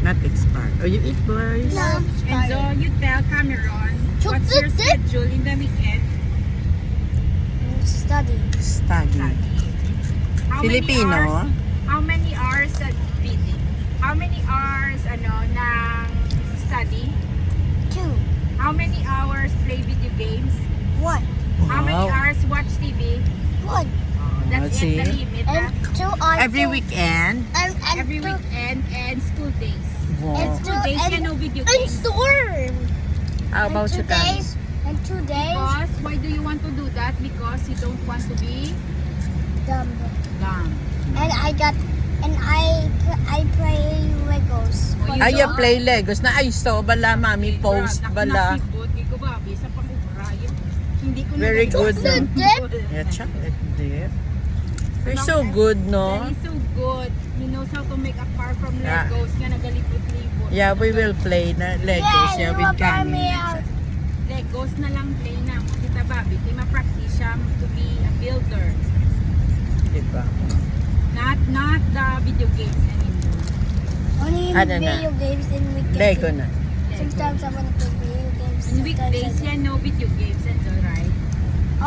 Not expired. Oh, you eat, boys? No. And so you tell Cameron what's your schedule in the weekend? Study. Study. How Filipino? Many hours, how many hours at reading? How many hours ng study? 2. How many hours play video games? 1. How many Wow. hours watch TV? 1. That's see? it, the limit. And 2 hours. Every weekend? And Every weekend and school days. Wow. School days and- can no video And games. storm. How about you, and 2 Cam? days. And 2 days. Because, why do you want to do that? Because you don't want to be Dumb. dumb. And I play Legos. Oh, Ay, you play Legos na ay so bala mami post bala. Very good, no? Chocolate dip? Yeah, chocolate dip. They're so good, no? That is so good. He knows how to make a car from Yeah. Legos. Nga nagalipot-lipot. Yeah, we will play na Legos Yeah, with you will buy me Kami. Legos na lang play na mo. Kita Bobby, kaya ma-practice siya to be a builder. Diba? Not the video games anymore. Only in Ano na? video games in weekends. Lego na. Sometimes I want to play video games. In weekdays, Sometimes yan, no video games and all right. I